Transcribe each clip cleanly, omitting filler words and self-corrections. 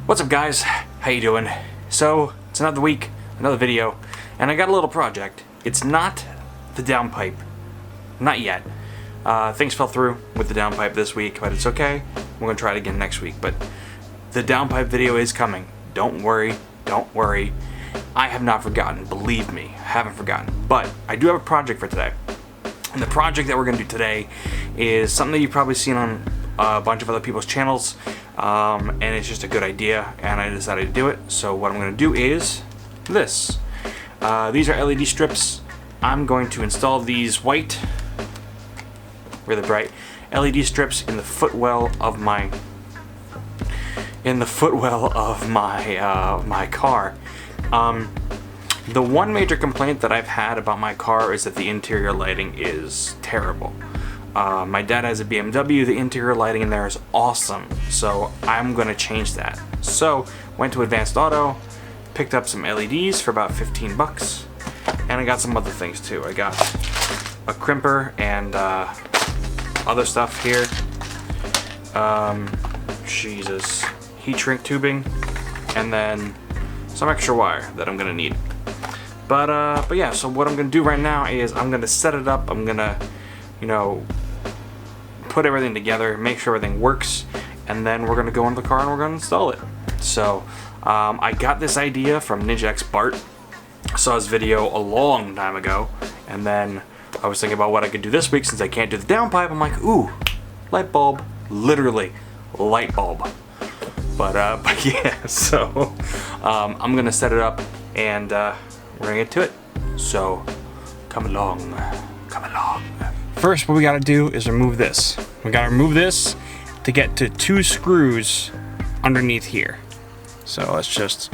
What's up, guys? How you doing? So it's another week, another video, and I got a little project. It's not the downpipe, not yet. Things fell through with the downpipe this week, but it's okay. We're gonna try it again next week. But the downpipe video is coming. Don't worry, don't worry. I have not forgotten. Believe me, I haven't forgotten. But I do have a project for today, and the project that we're gonna do today is something that you've probably seen on a bunch of other people's channels. And it's just a good idea, and I decided to do it. So what I'm going to do is this. These are LED strips. I'm going to install these white, really bright LED strips in the footwell of my my car. The one major complaint that I've had about my car is that the interior lighting is terrible. My dad has a BMW, the interior lighting in there is awesome, so I'm gonna change that. So, went to Advanced Auto, picked up some LEDs for about 15 bucks, and I got some other things too. I got a crimper and other stuff here. Jesus, heat shrink tubing, and then some extra wire that I'm gonna need. But yeah, so what I'm gonna do right now is I'm gonna set it up. I'm gonna, put everything together, make sure everything works, and then we're gonna go into the car and we're gonna install it. So I got this idea from Ninja X Bart. I saw his video a long time ago, and then I was thinking about what I could do this week since I can't do the downpipe. I'm like, ooh, light bulb, literally light bulb. But yeah, so I'm gonna set it up and we're gonna get to it. So come along, come along. First, what we gotta do is remove this. We gotta remove this to get to 2 screws underneath here. So it's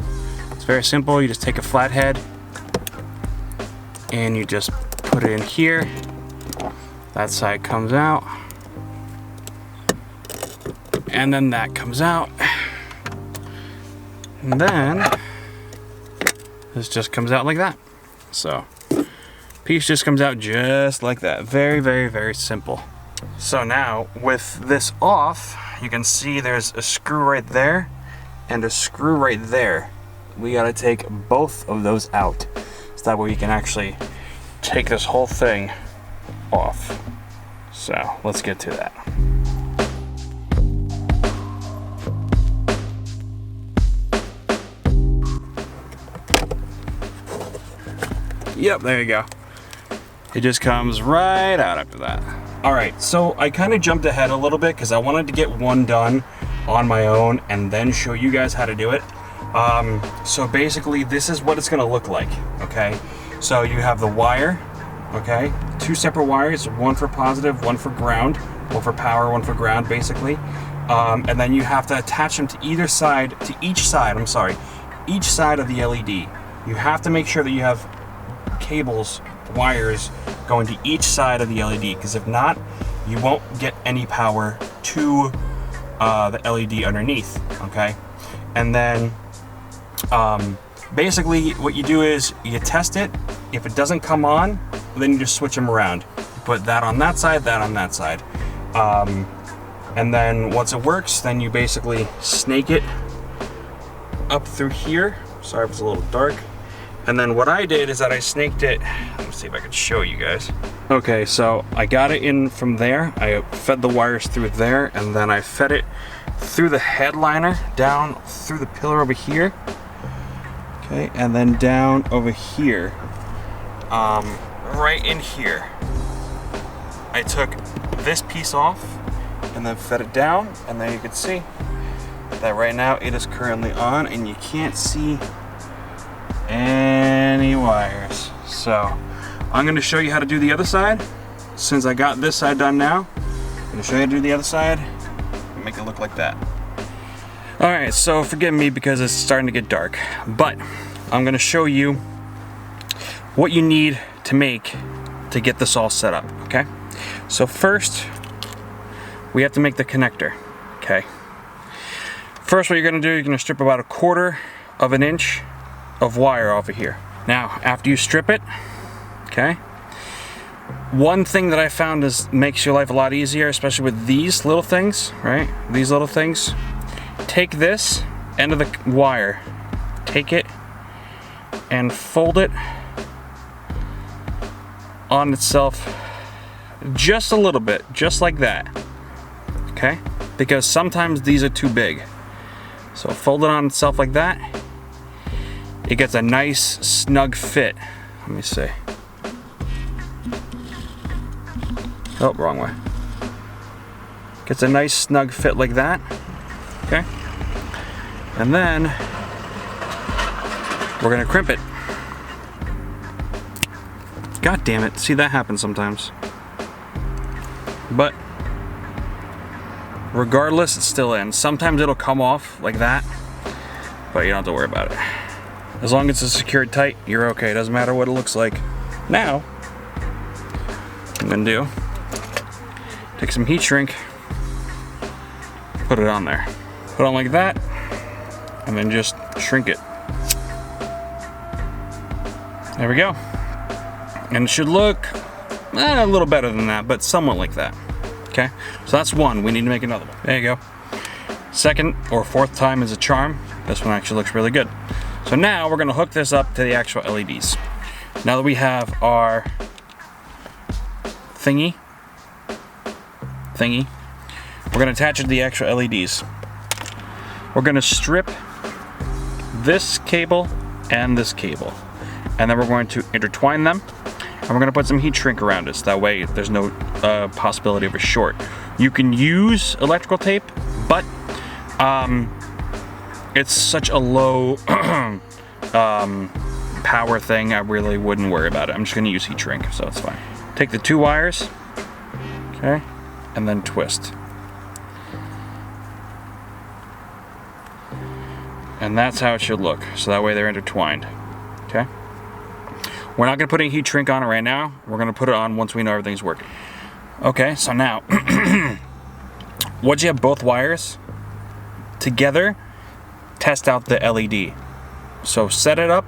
very simple. You just take a flathead and you just put it in here. That side comes out. And then that comes out. And then this just comes out like that. So piece just comes out just like that. Very, very, very simple. So now with this off, you can see there's a screw right there and a screw right there. We gotta take both of those out, so that way we can actually take this whole thing off. So let's get to that. Yep, there you go. It just comes right out after that. All right, so I kind of jumped ahead a little bit because I wanted to get one done on my own and then show you guys how to do it. So basically this is what it's gonna look like, okay? So you have the wire, okay? 2 separate wires, one for positive, one for ground, one for power, one for ground, basically. And then you have to attach them to each side of the LED. You have to make sure that you have cables, wires going to each side of the LED, because if not, you won't get any power to the LED underneath, okay? And then basically what you do is you test it. If it doesn't come on, then you just switch them around. You put that on that side, that on that side. And then once it works, then you basically snake it up through here. Sorry if it's a little dark. And then what I did is that I snaked it. Let's see if I can show you guys. Okay, so I got it in from there. I fed the wires through there, and then I fed it through the headliner, down through the pillar over here. Okay, and then down over here. Right in here. I took this piece off and then fed it down, and then you can see that right now it is currently on, and you can't see any wires. So I'm going to show you how to do the other side. Since I got this side done now, I'm going to show you how to do the other side and make it look like that. Alright, so forgive me because it's starting to get dark, but I'm going to show you what you need to get this all set up, okay? So first, we have to make the connector, okay? First, what you're going to do, you're going to strip about 1/4 of an inch of wire off of here. Now, after you strip it, okay, one thing that I found makes your life a lot easier, especially with these little things, right? These little things. Take this end of the wire, take it and fold it on itself just a little bit, just like that, okay? Because sometimes these are too big. So fold it on itself like that. It gets a nice snug fit. Let me see. Oh, wrong way. Gets a nice snug fit like that, okay? And then we're gonna crimp it. God damn it, see that happens sometimes. But regardless, it's still in. Sometimes it'll come off like that, but you don't have to worry about it. As long as it's secured tight, you're okay. It doesn't matter what it looks like. Now, what I'm gonna do, take some heat shrink, put it on there. Put it on like that, and then just shrink it. There we go. And it should look a little better than that, but somewhat like that. Okay, so that's one. We need to make another one. There you go. Second or fourth time is a charm. This one actually looks really good. So now we're gonna hook this up to the actual LEDs. Now that we have our thingy, we're gonna attach it to the actual LEDs. We're gonna strip this cable and this cable, and then we're going to intertwine them, and we're gonna put some heat shrink around it, so that way there's no possibility of a short. You can use electrical tape, but it's such a low power thing, I really wouldn't worry about it. I'm just gonna use heat shrink, so it's fine. Take the two wires, okay, and then twist. And that's how it should look, so that way they're intertwined, okay? We're not gonna put any heat shrink on it right now. We're gonna put it on once we know everything's working. Okay, so now, once you have both wires together, test out the LED. So set it up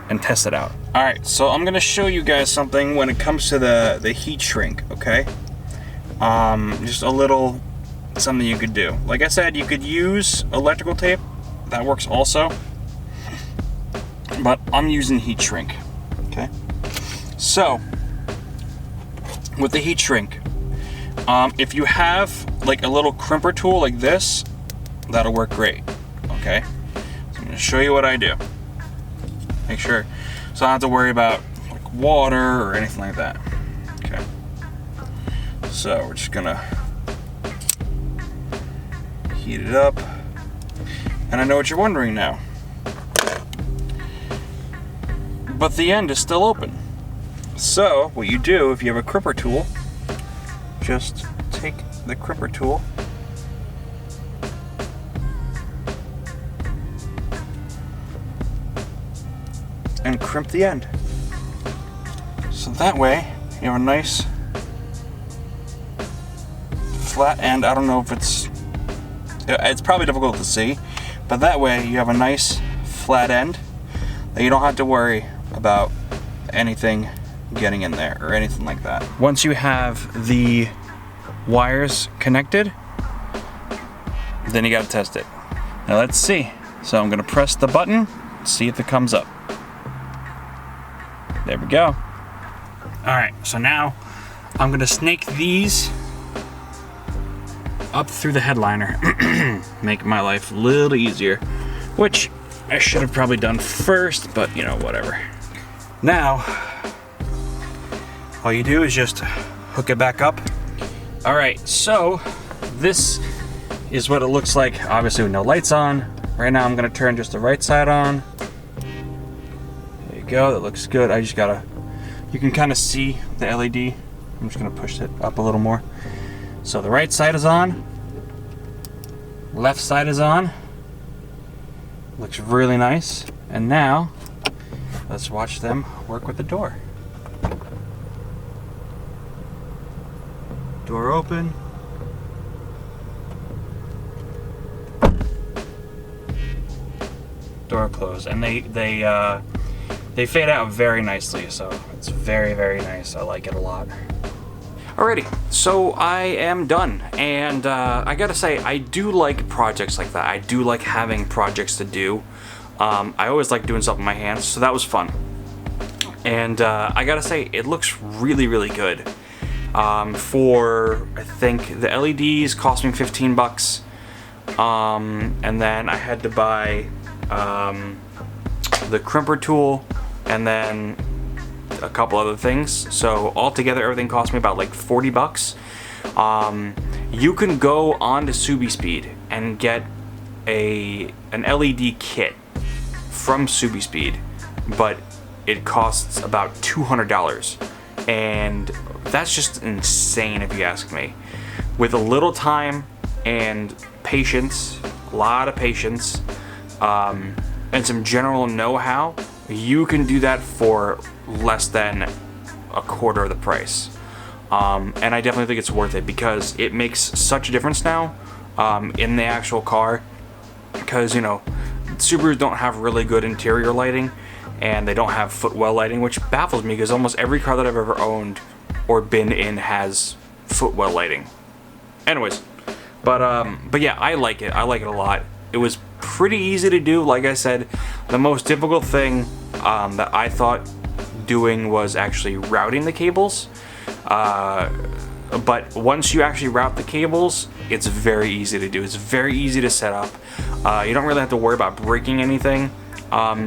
and test it out. All right, so I'm gonna show you guys something when it comes to the heat shrink, okay? Just a little something you could do. Like I said, you could use electrical tape. That works also. But I'm using heat shrink, okay? So, with the heat shrink, if you have like a little crimper tool like this, that'll work great, okay? So I'm gonna show you what I do. Make sure, so I don't have to worry about like water or anything like that, okay? So we're just gonna heat it up. And I know what you're wondering now, but the end is still open. So what you do, if you have a crimper tool, just take the crimper tool and crimp the end. So that way you have a nice flat end. I don't know if it's probably difficult to see, but that way you have a nice flat end that you don't have to worry about anything getting in there or anything like that. Once you have the wires connected, then you gotta test it. Now let's see. So I'm gonna press the button, see if it comes up. There we go. All right, so now I'm gonna snake these up through the headliner. Make my life a little easier, which I should have probably done first, but you know, whatever. Now, all you do is just hook it back up. All right, so this is what it looks like, obviously with no lights on. Right now I'm gonna turn just the right side on. There you go, that looks good. I just gotta, you can kind of see the LED. I'm just gonna push it up a little more. So the right side is on, left side is on. Looks really nice. And now, let's watch them work with the door. Door open. Door closed. And they fade out very nicely, so it's very, very nice. I like it a lot. Alrighty, so I am done, and I gotta say, I do like projects like that. I do like having projects to do. I always like doing stuff with my hands, so that was fun. And I gotta say, it looks really, really good. For, I think, the LEDs cost me 15 bucks. And then I had to buy the crimper tool, and then a couple other things. So altogether, everything cost me about like 40 bucks. You can go on to SubiSpeed and get an LED kit from SubiSpeed, but it costs about $200, and that's just insane if you ask me. With a little time and patience, a lot of patience, and some general know-how, you can do that for less than a quarter of the price. And I definitely think it's worth it, because it makes such a difference now in the actual car, because, you know, Subarus don't have really good interior lighting, and they don't have Footwell lighting, which baffles me, because almost every car that I've ever owned or been in has Footwell lighting. Anyways, but yeah, I like it. I like it a lot. It was pretty easy to do. Like I said, the most difficult thing that I thought doing was actually routing the cables. But once you actually route the cables, it's very easy to do. It's very easy to set up. You don't really have to worry about breaking anything.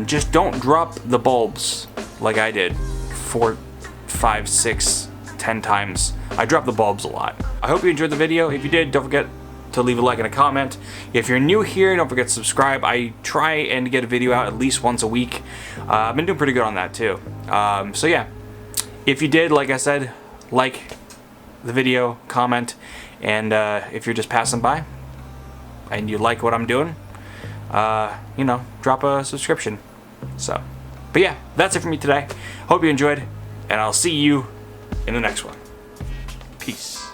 Just don't drop the bulbs like I did 4, 5, 6, 10 times. I dropped the bulbs a lot. I hope you enjoyed the video. If you did, don't forget to leave a like and a comment. If you're new here, don't forget to subscribe. I try and get a video out at least once a week. I've been doing pretty good on that too. So yeah, if you did, like I said, like the video, comment, and if you're just passing by and you like what I'm doing, you know, drop a subscription. So, but yeah, that's it for me today. Hope you enjoyed, and I'll see you in the next one. Peace.